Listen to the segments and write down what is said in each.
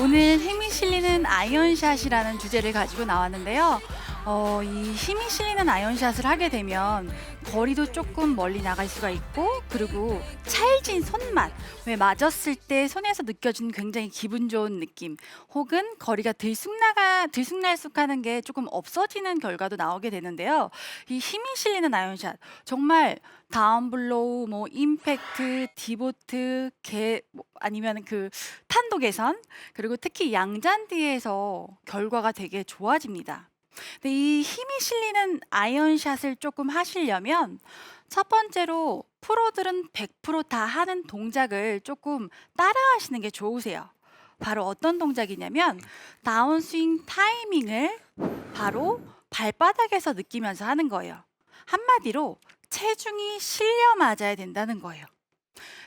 오늘 힘이 실리는 아이언샷이라는 주제를 가지고 나왔는데요. 이 힘이 실리는 아이언샷을 하게 되면 거리도 조금 멀리 나갈 수가 있고, 그리고 찰진 손맛, 왜 맞았을 때 손에서 느껴지는 굉장히 기분 좋은 느낌, 혹은 거리가 들쑥날쑥하는 게 조금 없어지는 결과도 나오게 되는데요. 이 힘이 실리는 아이언샷, 정말 다운블로우, 뭐 임팩트, 디보트, 아니면 그 탄도 개선, 그리고 특히 양잔디에서 결과가 되게 좋아집니다. 근데 이 힘이 실리는 아이언샷을 조금 하시려면 첫 번째로 프로들은 100%다 하는 동작을 조금 따라 하시는 게 좋으세요. 바로 어떤 동작이냐면 다운스윙 타이밍을 바로 발바닥에서 느끼면서 하는 거예요. 한마디로 체중이 실려 맞아야 된다는 거예요.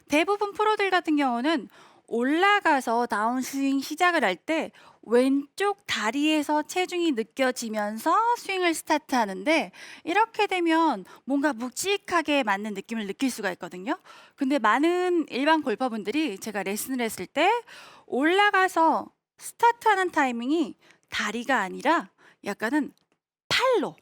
대부분 프로들 같은 경우는 올라가서 다운스윙 시작을 할 때 왼쪽 다리에서 체중이 느껴지면서 스윙을 스타트하는데, 이렇게 되면 뭔가 묵직하게 맞는 느낌을 느낄 수가 있거든요. 근데 많은 일반 골퍼분들이 제가 레슨을 했을 때 올라가서 스타트하는 타이밍이 다리가 아니라 약간은 팔로,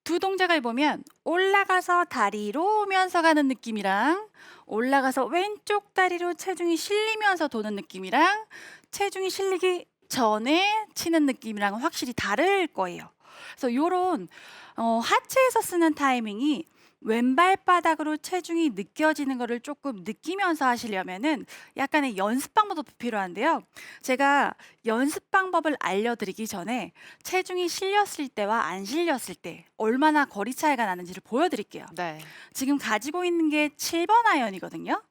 두 동작을 보면 올라가서 다리로 오면서 가는 느낌이랑 올라가서 왼쪽 다리로 체중이 실리면서 도는 느낌이랑 체중이 실리기 전에 치는 느낌이랑 확실히 다를 거예요. 그래서 요런 하체에서 쓰는 타이밍이 왼발바닥으로 체중이 느껴지는 거를 조금 느끼면서 하시려면은 약간의 연습 방법도 필요한데요. 제가 연습 방법을 알려드리기 전에 체중이 실렸을 때와 안 실렸을 때 얼마나 거리 차이가 나는지를 보여드릴게요. 네. 지금 가지고 있는 게 7번 아이언이거든요.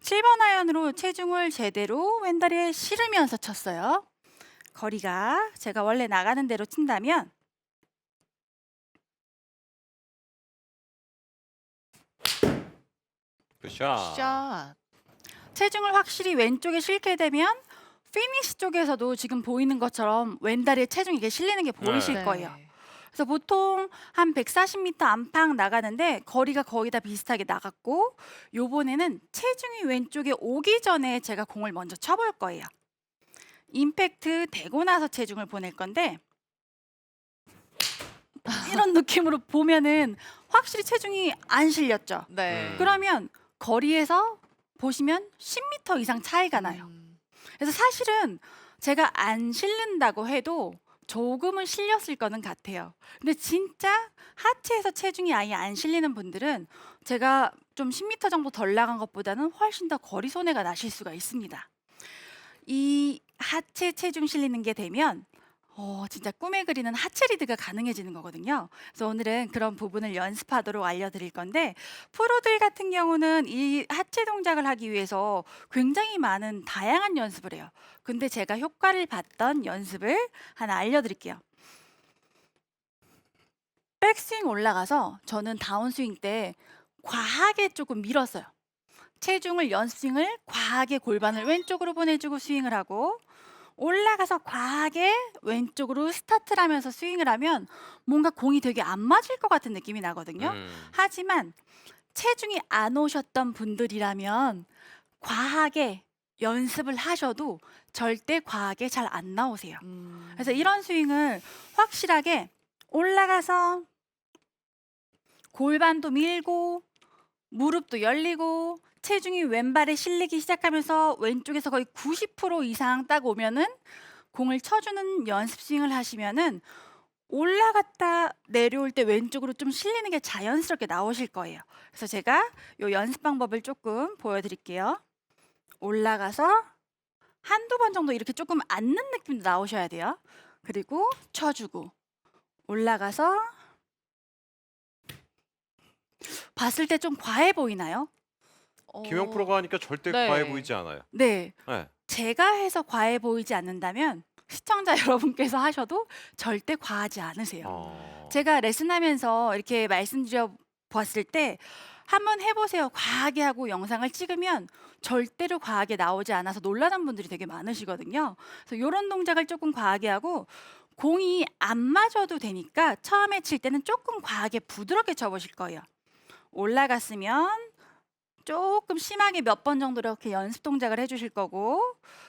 7번 아이언으로 체중을 제대로 왼다리에 실으면서 쳤어요. 거리가 제가 원래 나가는 대로 친다면 굿샷. 샷. 체중을 확실히 왼쪽에 실게 되면 피니시 쪽에서도 지금 보이는 것처럼 왼다리에 체중이 이게 실리는 게 보이실 네. 거예요. 그래서 보통 한 140m 안팎 나가는데 거리가 거의 다 비슷하게 나갔고, 요번에는 체중이 왼쪽에 오기 전에 제가 공을 먼저 쳐볼 거예요. 임팩트 되고 나서 체중을 보낼 건데, 이런 느낌으로 보면은 확실히 체중이 안 실렸죠. 네. 그러면 거리에서 보시면 10m 이상 차이가 나요. 그래서 사실은 제가 안 실린다고 해도 조금은 실렸을 거는 같아요. 근데 진짜 하체에서 체중이 아예 안 실리는 분들은 제가 좀 10m 정도 덜 나간 것보다는 훨씬 더 거리 손해가 나실 수가 있습니다. 이 하체 체중 실리는 게 되면 진짜 꿈에 그리는 하체 리드가 가능해지는 거거든요. 그래서 오늘은 그런 부분을 연습하도록 알려드릴 건데, 프로들 같은 경우는 이 하체 동작을 하기 위해서 굉장히 많은 다양한 연습을 해요. 근데 제가 효과를 봤던 연습을 하나 알려드릴게요. 백스윙 올라가서 저는 다운스윙 때 과하게 조금 밀었어요. 체중을 연습 스윙을 과하게 골반을 왼쪽으로 보내주고 스윙을 하고, 올라가서 과하게 왼쪽으로 스타트를 하면서 스윙을 하면 뭔가 공이 되게 안 맞을 것 같은 느낌이 나거든요. 하지만 체중이 안 오셨던 분들이라면 과하게 연습을 하셔도 절대 과하게 잘 안 나오세요. 그래서 이런 스윙을 확실하게 올라가서 골반도 밀고 무릎도 열리고 체중이 왼발에 실리기 시작하면서 왼쪽에서 거의 90% 이상 딱 오면은 공을 쳐주는 연습 스윙을 하시면은 올라갔다 내려올 때 왼쪽으로 좀 실리는 게 자연스럽게 나오실 거예요. 그래서 제가 요 연습 방법을 조금 보여드릴게요. 올라가서 한두 번 정도 이렇게 조금 앉는 느낌도 나오셔야 돼요. 그리고 쳐주고 올라가서, 봤을 때 좀 과해 보이나요? 김영 프로가 하니까 절대 네. 과해 보이지 않아요. 네. 네. 제가 해서 과해 보이지 않는다면 시청자 여러분께서 하셔도 절대 과하지 않으세요. 제가 레슨하면서 이렇게 말씀드려 보았을 때 한번 해보세요. 과하게 하고 영상을 찍으면 절대로 과하게 나오지 않아서 놀라는 분들이 되게 많으시거든요. 그래서 이런 동작을 조금 과하게 하고, 공이 안 맞아도 되니까 처음에 칠 때는 조금 과하게 부드럽게 쳐보실 거예요. 올라갔으면 조금 심하게 몇 번 정도 이렇게 연습 동작을 해주실 거고,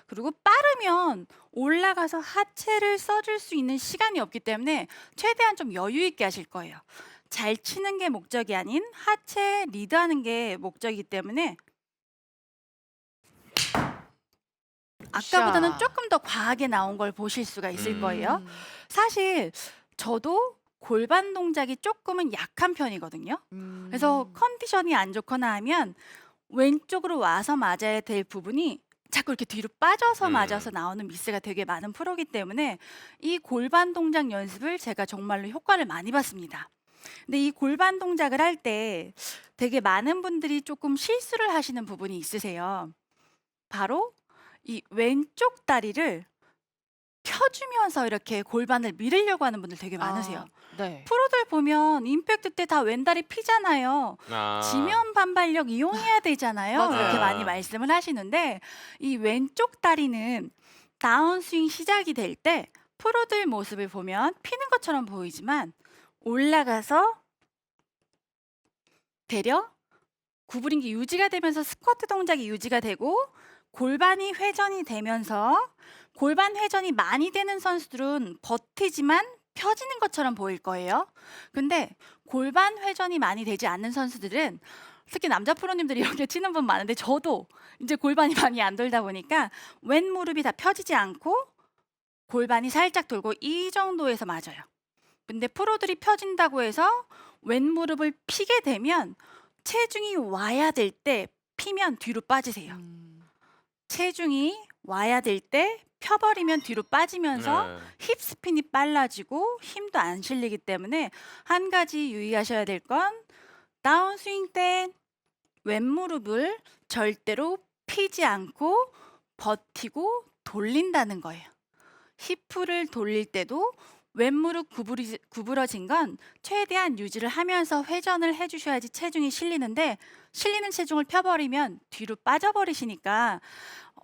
그리고 빠르면 올라가서 하체를 써줄 수 있는 시간이 없기 때문에 최대한 좀 여유 있게 하실 거예요. 잘 치는 게 목적이 아닌 하체 리드하는 게 목적이기 때문에 아까보다는 샤. 조금 더 과하게 나온 걸 보실 수가 있을 거예요. 음. 사실 저도 골반 동작이 조금은 약한 편이거든요. 그래서 컨디션이 안 좋거나 하면 왼쪽으로 와서 맞아야 될 부분이 자꾸 이렇게 뒤로 빠져서 맞아서 나오는 미스가 되게 많은 프로기 때문에 이 골반 동작 연습을 제가 정말로 효과를 많이 봤습니다. 근데 이 골반 동작을 할 때 되게 많은 분들이 조금 실수를 하시는 부분이 있으세요. 바로 이 왼쪽 다리를 펴주면서 이렇게 골반을 밀으려고 하는 분들 되게 많으세요. 아, 네. 프로들 보면 임팩트 때 다 왼다리 피잖아요. 아. 지면 반발력 이용해야 되잖아요. 맞아요. 이렇게 많이 말씀을 하시는데 이 왼쪽 다리는 다운스윙 시작이 될 때 프로들 모습을 보면 피는 것처럼 보이지만 올라가서 되려 구부린 게 유지가 되면서 스쿼트 동작이 유지가 되고 골반이 회전이 되면서 골반 회전이 많이 되는 선수들은 버티지만 펴지는 것처럼 보일 거예요. 근데 골반 회전이 많이 되지 않는 선수들은 특히 남자 프로님들이 이렇게 치는 분 많은데 저도 이제 골반이 많이 안 돌다 보니까 왼 무릎이 다 펴지지 않고 골반이 살짝 돌고 이 정도에서 맞아요. 근데 프로들이 펴진다고 해서 왼 무릎을 피게 되면 체중이 와야 될 때 피면 뒤로 빠지세요. 체중이 와야 될 때 펴버리면 뒤로 빠지면서 네. 힙 스핀이 빨라지고 힘도 안 실리기 때문에 한 가지 유의하셔야 될 건 다운스윙 때 왼무릎을 절대로 피지 않고 버티고 돌린다는 거예요. 힙을 돌릴 때도 왼무릎 구부러진 건 최대한 유지를 하면서 회전을 해주셔야지 체중이 실리는데 실리는 체중을 펴버리면 뒤로 빠져버리시니까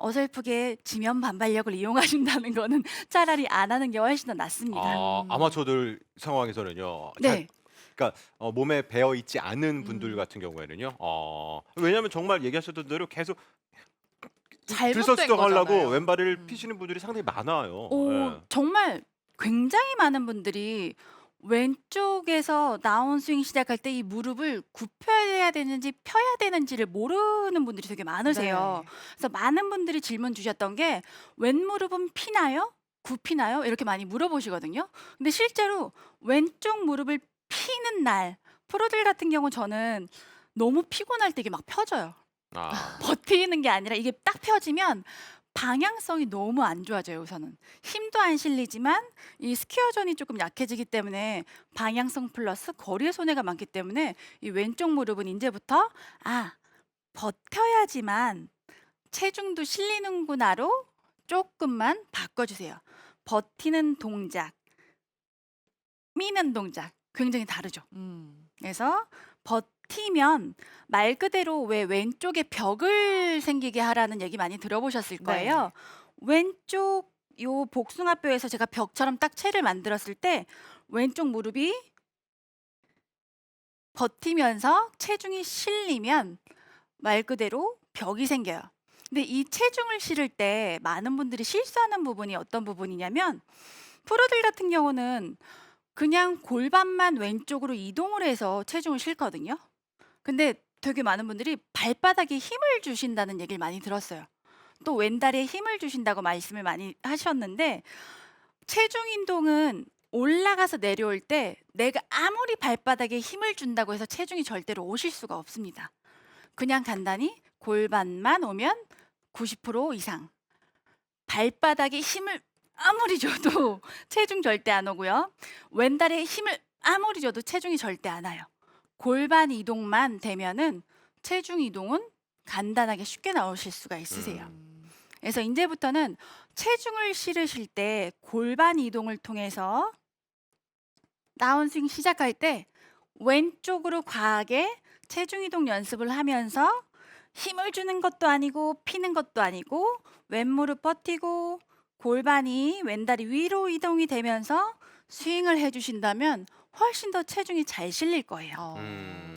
어설프게 지면 반발력을 이용하신다는 거는 차라리 안 하는 게 훨씬 더 낫습니다. 아마추어들 상황에서는요. 네. 그러니까 몸에 배어 있지 않은 분들 같은 경우에는요. 왜냐하면 정말 얘기하셨던 대로 계속 잘못된 들썩들썩 하려고 거잖아요. 왼발을 피시는 분들이 상당히 많아요. 오, 예. 정말 굉장히 많은 분들이 왼쪽에서 다운스윙 시작할 때 이 무릎을 굽혀야 되는지 펴야 되는지를 모르는 분들이 되게 많으세요. 네. 그래서 많은 분들이 질문 주셨던 게 왼무릎은 피나요? 굽히나요? 이렇게 많이 물어보시거든요. 근데 실제로 왼쪽 무릎을 피는 날 프로들 같은 경우 저는 너무 피곤할 때 이게 막 펴져요. 아. 버티는 게 아니라 이게 딱 펴지면 방향성이 너무 안 좋아져요. 우선은 힘도 안 실리지만 이 스퀘어존이 조금 약해지기 때문에 방향성 플러스 거리의 손해가 많기 때문에 이 왼쪽 무릎은 이제부터 버텨야지만 체중도 실리는구나로 조금만 바꿔주세요. 버티는 동작, 미는 동작 굉장히 다르죠. 그래서 버티면 말 그대로 왜 왼쪽에 벽을 생기게 하라는 얘기 많이 들어보셨을 거예요. 왼쪽 요 복숭아뼈에서 제가 벽처럼 딱 채를 만들었을 때 왼쪽 무릎이 버티면서 체중이 실리면 말 그대로 벽이 생겨요. 근데 이 체중을 실을 때 많은 분들이 실수하는 부분이 어떤 부분이냐면 프로들 같은 경우는 그냥 골반만 왼쪽으로 이동을 해서 체중을 실거든요. 근데 되게 많은 분들이 발바닥에 힘을 주신다는 얘기를 많이 들었어요. 또 왼다리에 힘을 주신다고 말씀을 많이 하셨는데 체중 운동은 올라가서 내려올 때 내가 아무리 발바닥에 힘을 준다고 해서 체중이 절대로 오실 수가 없습니다. 그냥 간단히 골반만 오면 90% 이상. 발바닥에 힘을 아무리 줘도 체중 절대 안 오고요. 왼다리에 힘을 아무리 줘도 체중이 절대 안 와요. 골반 이동만 되면은 체중 이동은 간단하게 쉽게 나오실 수가 있으세요. 그래서 이제부터는 체중을 실으실 때 골반 이동을 통해서 다운스윙 시작할 때 왼쪽으로 과하게 체중 이동 연습을 하면서 힘을 주는 것도 아니고 피는 것도 아니고 왼무릎 버티고 골반이 왼다리 위로 이동이 되면서 스윙을 해주신다면 훨씬 더 체중이 잘 실릴 거예요. 음.